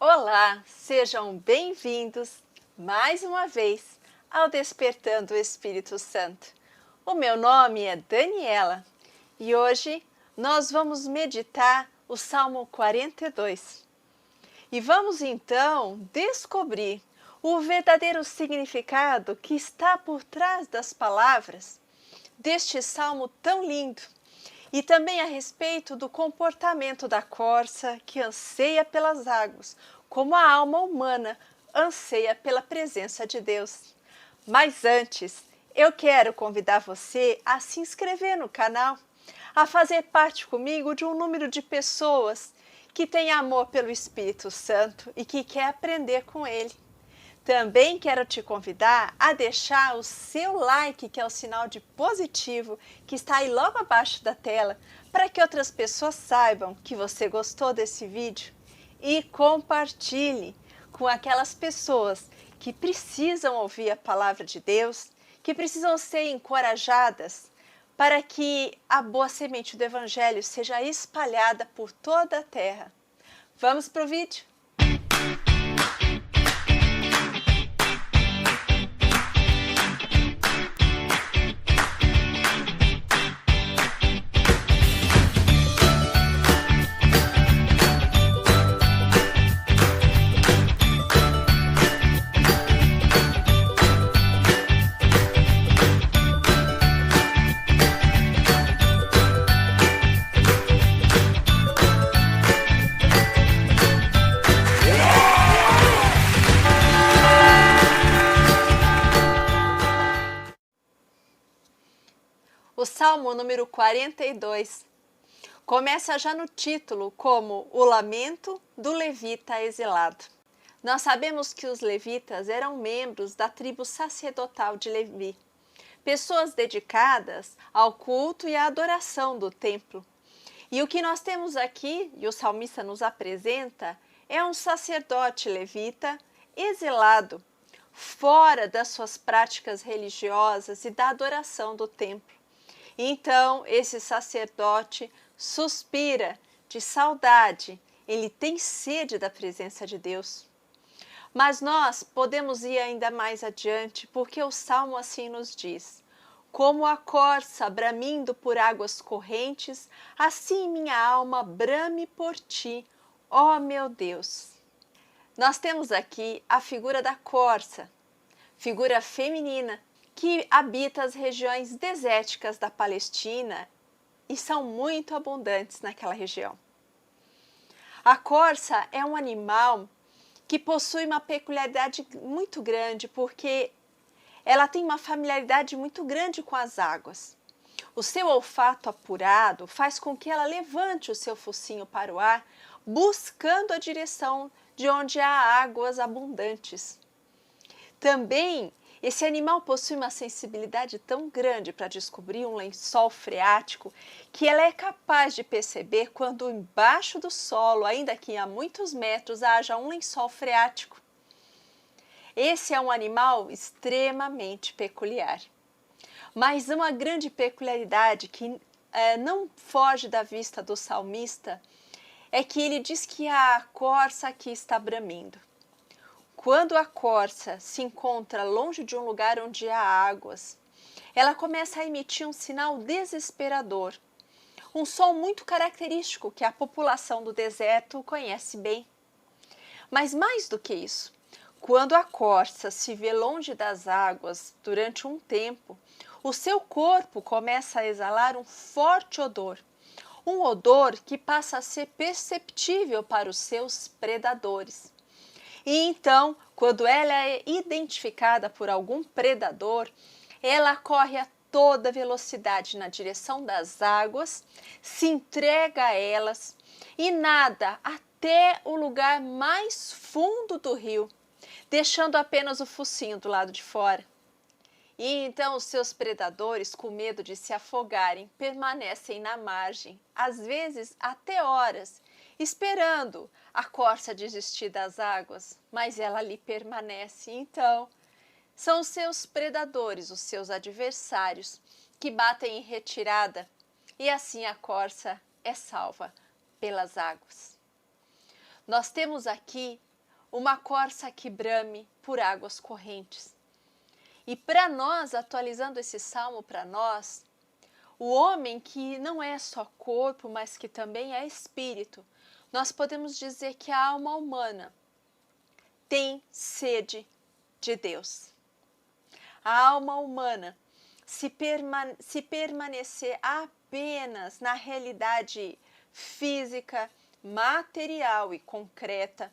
Olá, sejam bem-vindos mais uma vez ao Despertando o Espírito Santo. O meu nome é Daniela e hoje nós vamos meditar o Salmo 42. E vamos então descobrir o verdadeiro significado que está por trás das palavras deste salmo tão lindo. E também a respeito do comportamento da corça que anseia pelas águas, como a alma humana anseia pela presença de Deus. Mas antes, eu quero convidar você a se inscrever no canal, a fazer parte comigo de um número de pessoas que tem amor pelo Espírito Santo e que quer aprender com ele. Também quero te convidar a deixar o seu like, que é o sinal de positivo, que está aí logo abaixo da tela, para que outras pessoas saibam que você gostou desse vídeo. E compartilhe com aquelas pessoas que precisam ouvir a palavra de Deus, que precisam ser encorajadas para que a boa semente do Evangelho seja espalhada por toda a terra. Vamos para o vídeo? O Salmo número 42 começa já no título como o lamento do levita exilado. Nós sabemos que os levitas eram membros da tribo sacerdotal de Levi, pessoas dedicadas ao culto e à adoração do templo. E o que nós temos aqui, e o salmista nos apresenta, é um sacerdote levita exilado, fora das suas práticas religiosas e da adoração do templo. Então, esse sacerdote suspira de saudade, ele tem sede da presença de Deus. Mas nós podemos ir ainda mais adiante, porque o Salmo assim nos diz: como a corça bramindo por águas correntes, assim minha alma brame por ti, ó meu Deus. Nós temos aqui a figura da corça, figura feminina, que habita as regiões desérticas da Palestina e são muito abundantes naquela região. A corça é um animal que possui uma peculiaridade muito grande, porque ela tem uma familiaridade muito grande com as águas. O seu olfato apurado faz com que ela levante o seu focinho para o ar, buscando a direção de onde há águas abundantes. Também esse animal possui uma sensibilidade tão grande para descobrir um lençol freático que ela é capaz de perceber quando embaixo do solo, ainda que a muitos metros, haja um lençol freático. Esse é um animal extremamente peculiar. Mas uma grande peculiaridade que não foge da vista do salmista é que ele diz que a corça aqui está bramindo. Quando a corça se encontra longe de um lugar onde há águas, ela começa a emitir um sinal desesperador, um som muito característico que a população do deserto conhece bem. Mas mais do que isso, quando a corça se vê longe das águas durante um tempo, o seu corpo começa a exalar um forte odor, um odor que passa a ser perceptível para os seus predadores. E então, quando ela é identificada por algum predador, ela corre a toda velocidade na direção das águas, se entrega a elas e nada até o lugar mais fundo do rio, deixando apenas o focinho do lado de fora. E então os seus predadores, com medo de se afogarem, permanecem na margem, às vezes até horas, esperando a corça desistir das águas, mas ela ali permanece. Então, são os seus predadores, os seus adversários, que batem em retirada, e assim a corça é salva pelas águas. Nós temos aqui uma corça que brame por águas correntes. E para nós, atualizando esse salmo para nós, o homem que não é só corpo, mas que também é espírito, nós podemos dizer que a alma humana tem sede de Deus. A alma humana, se permanecer apenas na realidade física, material e concreta,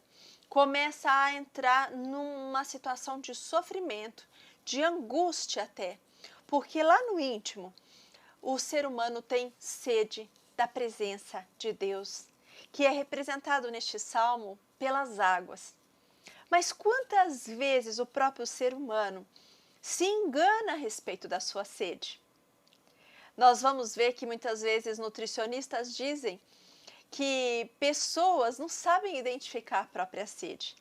começa a entrar numa situação de sofrimento, de angústia até, porque lá no íntimo, o ser humano tem sede da presença de Deus, que é representado neste salmo pelas águas. Mas quantas vezes o próprio ser humano se engana a respeito da sua sede? Nós vamos ver que muitas vezes nutricionistas dizem que pessoas não sabem identificar a própria sede.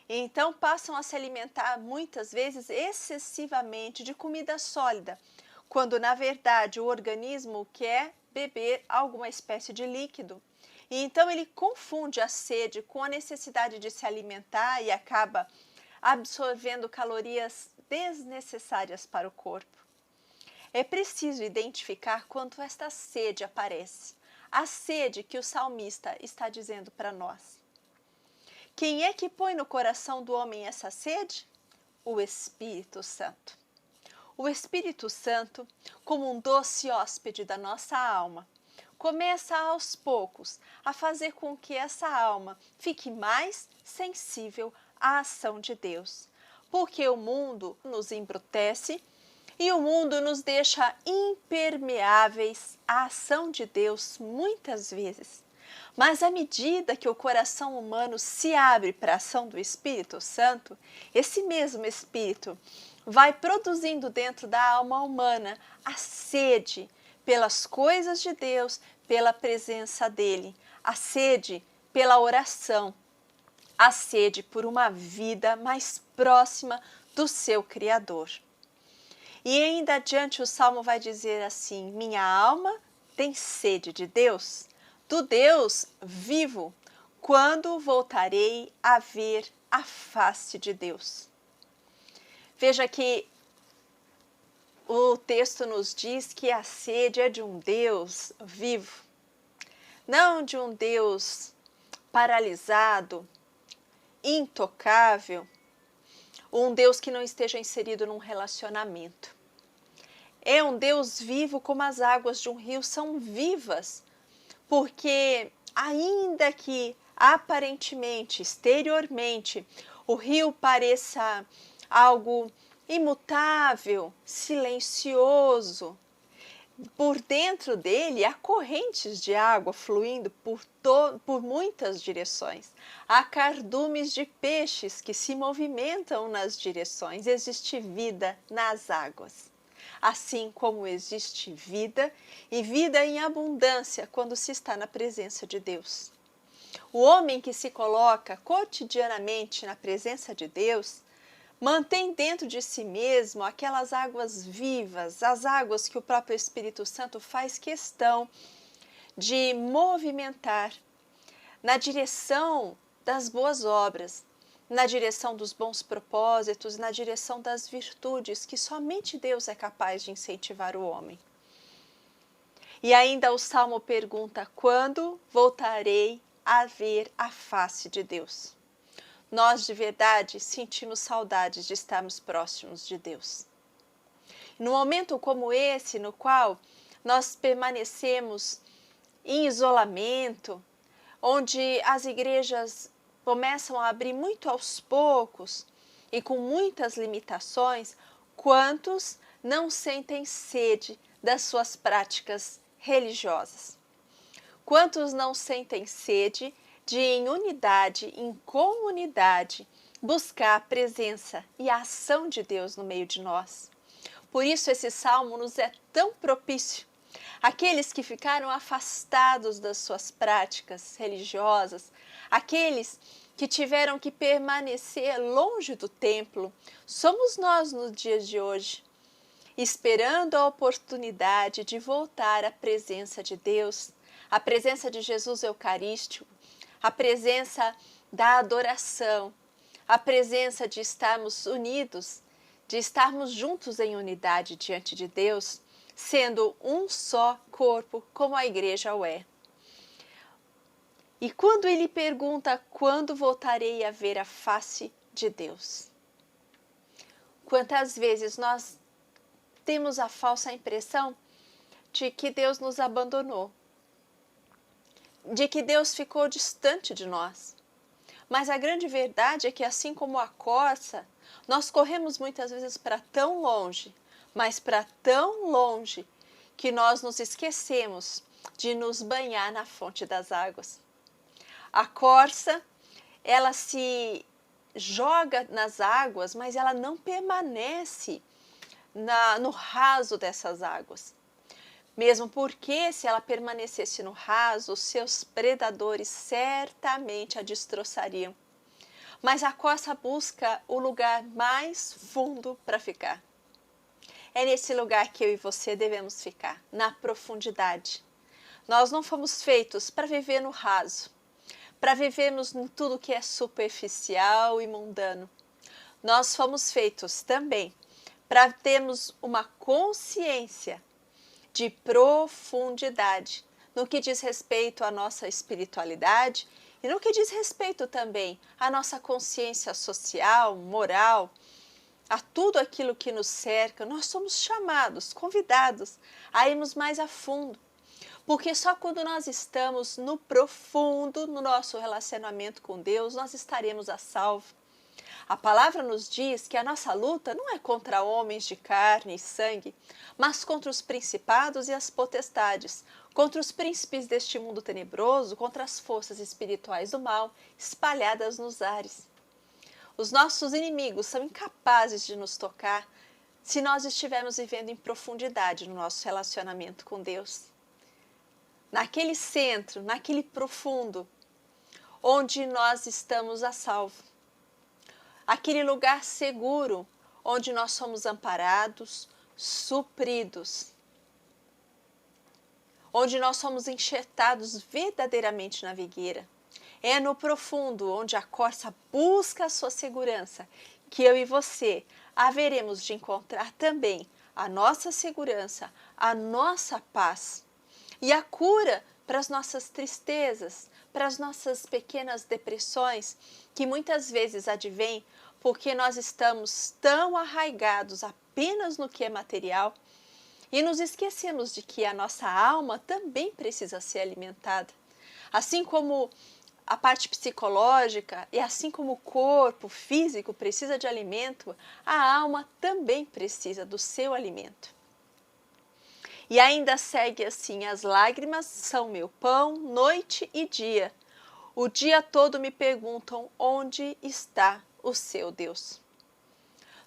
Então passam a se alimentar muitas vezes excessivamente de comida sólida, quando na verdade o organismo quer beber alguma espécie de líquido. E então ele confunde a sede com a necessidade de se alimentar e acaba absorvendo calorias desnecessárias para o corpo. É preciso identificar quando esta sede aparece, a sede que o salmista está dizendo para nós. Quem é que põe no coração do homem essa sede? O Espírito Santo. O Espírito Santo, como um doce hóspede da nossa alma, começa aos poucos a fazer com que essa alma fique mais sensível à ação de Deus. Porque o mundo nos embrutece e o mundo nos deixa impermeáveis à ação de Deus muitas vezes. Mas à medida que o coração humano se abre para a ação do Espírito Santo, esse mesmo Espírito vai produzindo dentro da alma humana a sede pelas coisas de Deus, pela presença dEle, a sede pela oração, a sede por uma vida mais próxima do seu Criador. E ainda adiante o Salmo vai dizer assim: minha alma tem sede de Deus, do Deus vivo, quando voltarei a ver a face de Deus. Veja que o texto nos diz que a sede é de um Deus vivo, não de um Deus paralisado, intocável, um Deus que não esteja inserido num relacionamento. É um Deus vivo como as águas de um rio são vivas, porque ainda que aparentemente, exteriormente, o rio pareça algo imutável, silencioso, por dentro dele há correntes de água fluindo por muitas direções. Há cardumes de peixes que se movimentam nas direções. Existe vida nas águas. Assim como existe vida e vida em abundância quando se está na presença de Deus. O homem que se coloca cotidianamente na presença de Deus mantém dentro de si mesmo aquelas águas vivas, as águas que o próprio Espírito Santo faz questão de movimentar na direção das boas obras, na direção dos bons propósitos, na direção das virtudes que somente Deus é capaz de incentivar o homem. E ainda o Salmo pergunta: quando voltarei a ver a face de Deus? Nós de verdade sentimos saudades de estarmos próximos de Deus. No momento como esse, no qual nós permanecemos em isolamento, onde as igrejas começam a abrir muito aos poucos e com muitas limitações, quantos não sentem sede das suas práticas religiosas? Quantos não sentem sede de, em unidade, em comunidade, buscar a presença e a ação de Deus no meio de nós? Por isso esse salmo nos é tão propício. Aqueles que ficaram afastados das suas práticas religiosas, aqueles que tiveram que permanecer longe do templo, somos nós nos dias de hoje, esperando a oportunidade de voltar à presença de Deus, à presença de Jesus Eucarístico, a presença da adoração, a presença de estarmos unidos, de estarmos juntos em unidade diante de Deus, sendo um só corpo, como a igreja o é. E quando ele pergunta quando voltarei a ver a face de Deus? Quantas vezes nós temos a falsa impressão de que Deus nos abandonou, de que Deus ficou distante de nós. Mas a grande verdade é que, assim como a corça, nós corremos muitas vezes para tão longe, mas para tão longe, que nós nos esquecemos de nos banhar na fonte das águas. A corça, ela se joga nas águas, mas ela não permanece no raso dessas águas. Mesmo porque, se ela permanecesse no raso, os seus predadores certamente a destroçariam. Mas a corça busca o lugar mais fundo para ficar. É nesse lugar que eu e você devemos ficar, na profundidade. Nós não fomos feitos para viver no raso, para vivermos em tudo que é superficial e mundano. Nós fomos feitos também para termos uma consciência de profundidade no que diz respeito à nossa espiritualidade e no que diz respeito também à nossa consciência social, moral, a tudo aquilo que nos cerca. Nós somos chamados, convidados a irmos mais a fundo, porque só quando nós estamos no profundo, no nosso relacionamento com Deus, nós estaremos a salvo. A palavra nos diz que a nossa luta não é contra homens de carne e sangue, mas contra os principados e as potestades, contra os príncipes deste mundo tenebroso, contra as forças espirituais do mal espalhadas nos ares. Os nossos inimigos são incapazes de nos tocar se nós estivermos vivendo em profundidade no nosso relacionamento com Deus. Naquele centro, naquele profundo, onde nós estamos a salvo. Aquele lugar seguro, onde nós somos amparados, supridos, onde nós somos enxertados verdadeiramente na videira. É no profundo, onde a corça busca a sua segurança, que eu e você haveremos de encontrar também a nossa segurança, a nossa paz e a cura para as nossas tristezas, para as nossas pequenas depressões, que muitas vezes advêm porque nós estamos tão arraigados apenas no que é material e nos esquecemos de que a nossa alma também precisa ser alimentada. Assim como a parte psicológica e assim como o corpo físico precisa de alimento, a alma também precisa do seu alimento. E ainda segue assim: as lágrimas são meu pão, noite e dia. O dia todo me perguntam onde está o seu Deus.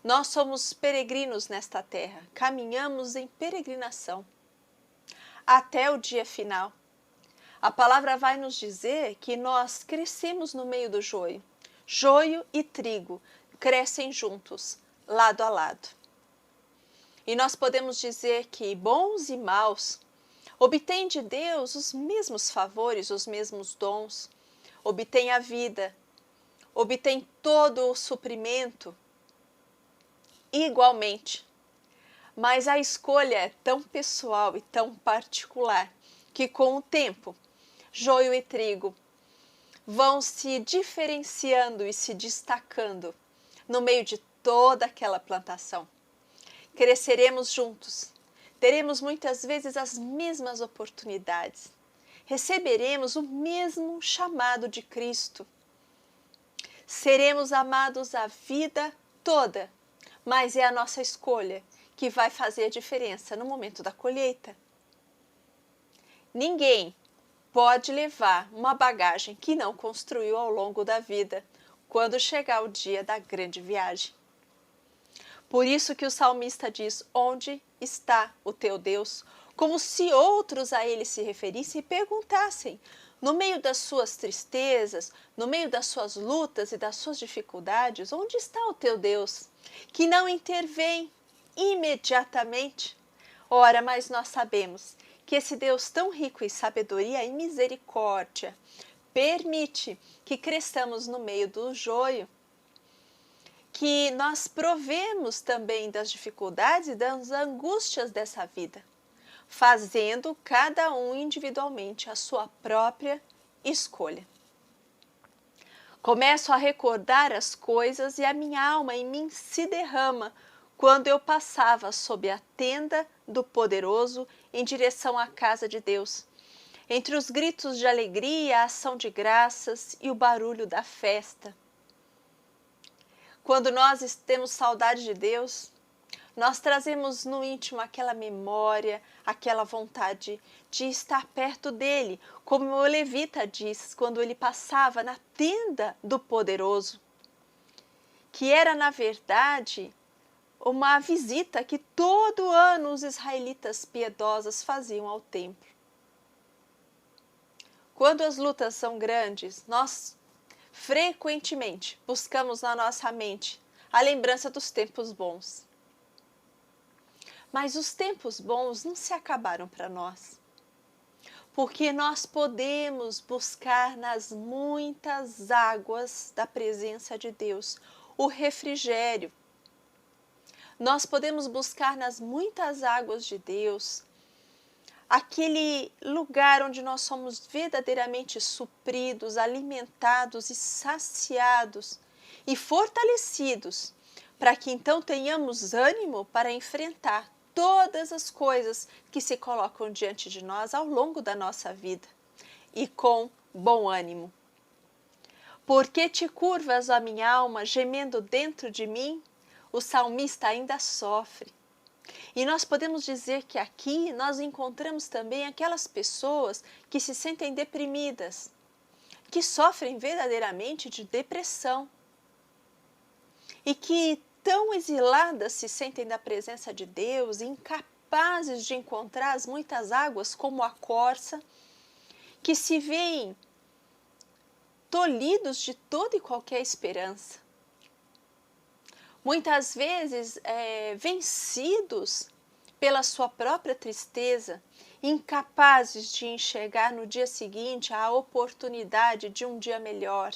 Nós somos peregrinos nesta terra, caminhamos em peregrinação até o dia final. A palavra vai nos dizer que nós crescemos no meio do joio. Joio e trigo crescem juntos, lado a lado. E nós podemos dizer que bons e maus obtêm de Deus os mesmos favores, os mesmos dons, obtêm a vida, obtêm todo o suprimento igualmente. Mas a escolha é tão pessoal e tão particular que, com o tempo, joio e trigo vão se diferenciando e se destacando no meio de toda aquela plantação. Cresceremos juntos, teremos muitas vezes as mesmas oportunidades, receberemos o mesmo chamado de Cristo, seremos amados a vida toda, mas é a nossa escolha que vai fazer a diferença no momento da colheita. Ninguém pode levar uma bagagem que não construiu ao longo da vida, quando chegar o dia da grande viagem. Por isso que o salmista diz: onde está o teu Deus? Como se outros a ele se referissem e perguntassem, no meio das suas tristezas, no meio das suas lutas e das suas dificuldades, onde está o teu Deus? Que não intervém imediatamente. Ora, mas nós sabemos que esse Deus tão rico em sabedoria e misericórdia permite que cresçamos no meio do joio. que nós provemos também das dificuldades e das angústias dessa vida, fazendo cada um individualmente a sua própria escolha. Começo a recordar as coisas e a minha alma em mim se derrama quando eu passava sob a tenda do Poderoso em direção à casa de Deus, entre os gritos de alegria, a ação de graças e o barulho da festa. Quando nós temos saudade de Deus, nós trazemos no íntimo aquela memória, aquela vontade de estar perto dele, como o levita diz quando ele passava na tenda do Poderoso, que era na verdade uma visita que todo ano os israelitas piedosos faziam ao templo. Quando as lutas são grandes, nós frequentemente buscamos na nossa mente a lembrança dos tempos bons. Mas os tempos bons não se acabaram para nós, porque nós podemos buscar nas muitas águas da presença de Deus o refrigério. Nós podemos buscar nas muitas águas de Deus aquele lugar onde nós somos verdadeiramente supridos, alimentados e saciados e fortalecidos, para que então tenhamos ânimo para enfrentar todas as coisas que se colocam diante de nós ao longo da nossa vida, e com bom ânimo. Porque te curvas, ó minha alma, gemendo dentro de mim? O salmista ainda sofre. E nós podemos dizer que aqui nós encontramos também aquelas pessoas que se sentem deprimidas, que sofrem verdadeiramente de depressão e que tão exiladas se sentem da presença de Deus, incapazes de encontrar as muitas águas como a corça, que se veem tolhidos de toda e qualquer esperança. Muitas vezes vencidos pela sua própria tristeza, incapazes de enxergar no dia seguinte a oportunidade de um dia melhor.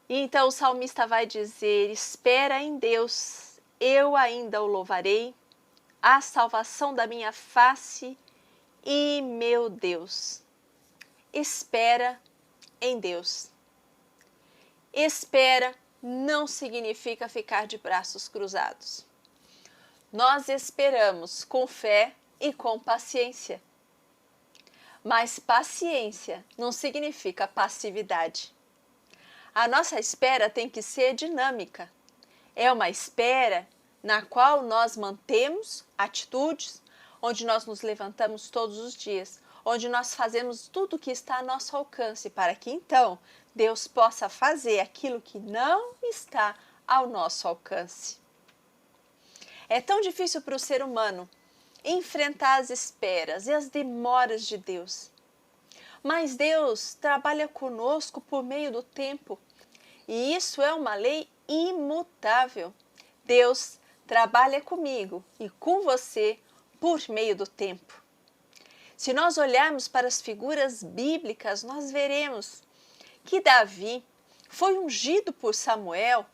E então o salmista vai dizer: espera em Deus, eu ainda o louvarei, a salvação da minha face e meu Deus. Espera em Deus. Espera não significa ficar de braços cruzados. Nós esperamos com fé e com paciência. Mas paciência não significa passividade. A nossa espera tem que ser dinâmica. É uma espera na qual nós mantemos atitudes, onde nós nos levantamos todos os dias, onde nós fazemos tudo o que está a nosso alcance para que então Deus possa fazer aquilo que não está ao nosso alcance. É tão difícil para o ser humano enfrentar as esperas e as demoras de Deus. Mas Deus trabalha conosco por meio do tempo, e isso é uma lei imutável. Deus trabalha comigo e com você por meio do tempo. Se nós olharmos para as figuras bíblicas, nós veremos que Davi foi ungido por Samuel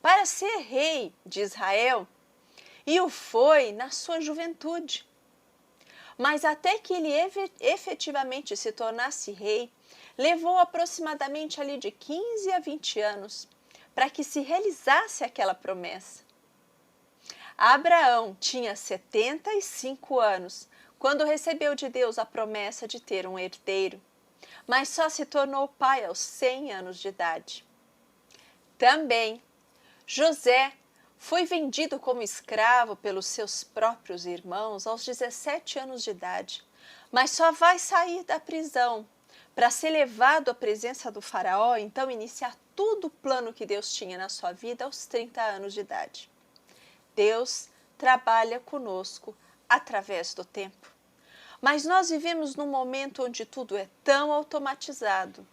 para ser rei de Israel, e o foi na sua juventude. Mas até que ele efetivamente se tornasse rei, levou aproximadamente ali de 15 a 20 anos para que se realizasse aquela promessa. Abraão tinha 75 anos quando recebeu de Deus a promessa de ter um herdeiro, mas só se tornou pai aos 100 anos de idade. Também, José foi vendido como escravo pelos seus próprios irmãos aos 17 anos de idade, mas só vai sair da prisão para ser levado à presença do faraó, então iniciar todo o plano que Deus tinha na sua vida aos 30 anos de idade. Deus trabalha conosco através do tempo. Mas nós vivemos num momento onde tudo é tão automatizado,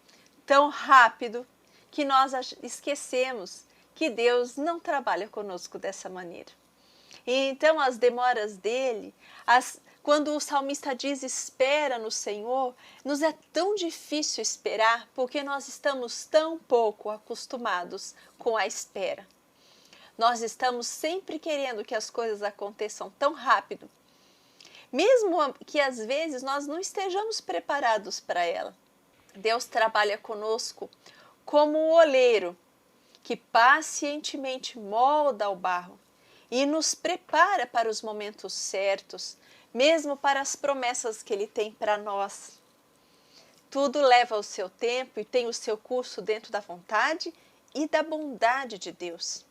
tão rápido, que nós esquecemos que Deus não trabalha conosco dessa maneira. E então as demoras dele, as Quando o salmista diz espera no Senhor, nos é tão difícil esperar porque nós estamos tão pouco acostumados com a espera. Nós estamos sempre querendo que as coisas aconteçam tão rápido, mesmo que às vezes nós não estejamos preparados para ela. Deus trabalha conosco como o oleiro que pacientemente molda o barro e nos prepara para os momentos certos, mesmo para as promessas que Ele tem para nós. Tudo leva o seu tempo e tem o seu curso dentro da vontade e da bondade de Deus.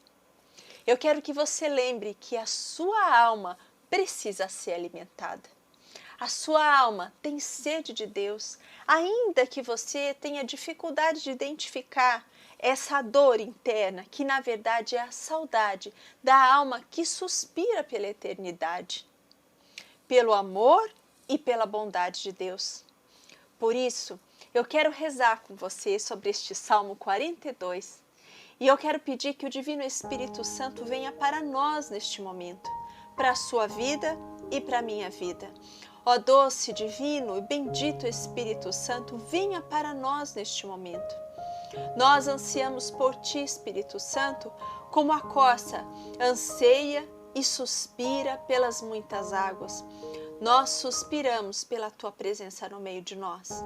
Eu quero que você lembre que a sua alma precisa ser alimentada. A sua alma tem sede de Deus, ainda que você tenha dificuldade de identificar essa dor interna, que na verdade é a saudade da alma que suspira pela eternidade, pelo amor e pela bondade de Deus. Por isso, eu quero rezar com você sobre este Salmo 42 e eu quero pedir que o Divino Espírito Santo venha para nós neste momento, para a sua vida e para a minha vida. Ó doce, divino e bendito Espírito Santo, venha para nós neste momento. Nós ansiamos por Ti, Espírito Santo, como a corça anseia e suspira pelas muitas águas. Nós suspiramos pela Tua presença no meio de nós.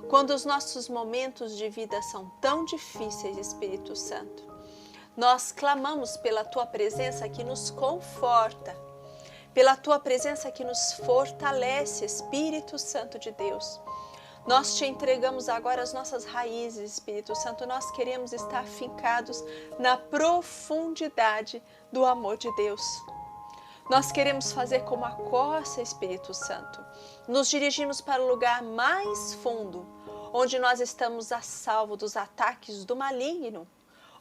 Quando os nossos momentos de vida são tão difíceis, Espírito Santo, nós clamamos pela Tua presença que nos conforta, pela Tua presença que nos fortalece, Espírito Santo de Deus. Nós Te entregamos agora as nossas raízes, Espírito Santo. Nós queremos estar fincados na profundidade do amor de Deus. Nós queremos fazer como a corça, Espírito Santo. Nos dirigimos para o lugar mais fundo, onde nós estamos a salvo dos ataques do maligno,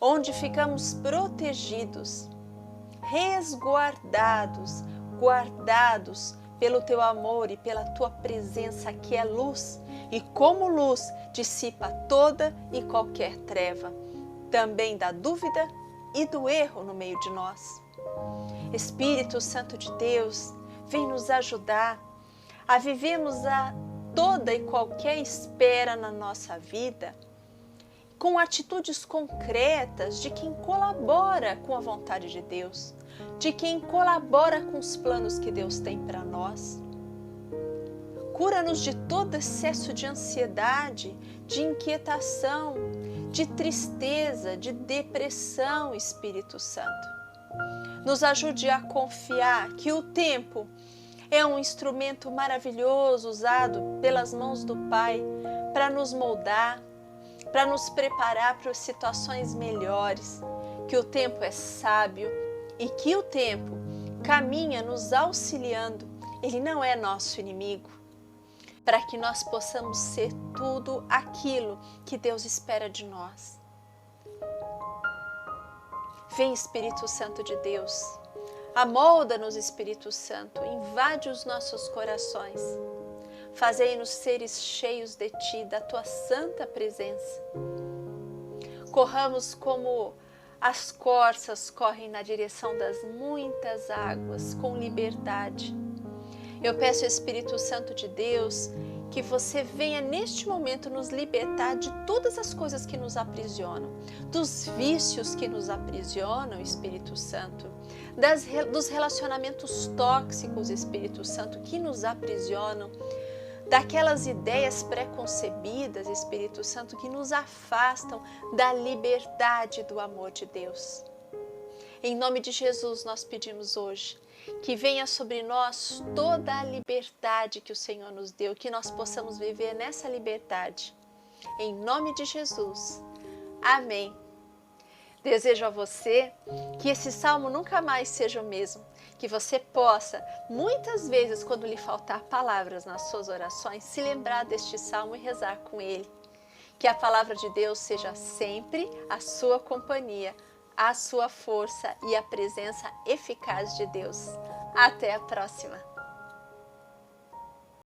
onde ficamos protegidos, resguardados, guardados pelo Teu amor e pela Tua presença que é luz, e como luz dissipa toda e qualquer treva, também da dúvida e do erro no meio de nós. Espírito Santo de Deus, vem nos ajudar a vivermos a toda e qualquer espera na nossa vida com atitudes concretas de quem colabora com a vontade de Deus, de quem colabora com os planos que Deus tem para nós. Cura-nos de todo excesso de ansiedade, de inquietação, de tristeza, de depressão, Espírito Santo. Nos ajude a confiar que o tempo é um instrumento maravilhoso usado pelas mãos do Pai para nos moldar, para nos preparar para situações melhores, que o tempo é sábio e que o tempo caminha nos auxiliando, ele não é nosso inimigo, para que nós possamos ser tudo aquilo que Deus espera de nós. Vem, Espírito Santo de Deus, amolda-nos, Espírito Santo, invade os nossos corações, fazei-nos seres cheios de Ti, da Tua santa presença. Corramos como as corças correm na direção das muitas águas, com liberdade. Eu peço, Espírito Santo de Deus, que você venha neste momento nos libertar de todas as coisas que nos aprisionam, dos vícios que nos aprisionam, Espírito Santo, dos relacionamentos tóxicos, Espírito Santo, que nos aprisionam, daquelas ideias preconcebidas, Espírito Santo, que nos afastam da liberdade do amor de Deus. Em nome de Jesus nós pedimos hoje que venha sobre nós toda a liberdade que o Senhor nos deu, que nós possamos viver nessa liberdade. Em nome de Jesus. Amém. Desejo a você que esse salmo nunca mais seja o mesmo, que você possa, muitas vezes, quando lhe faltar palavras nas suas orações, se lembrar deste salmo e rezar com ele. Que a palavra de Deus seja sempre a sua companhia, a sua força e a presença eficaz de Deus. Até a próxima!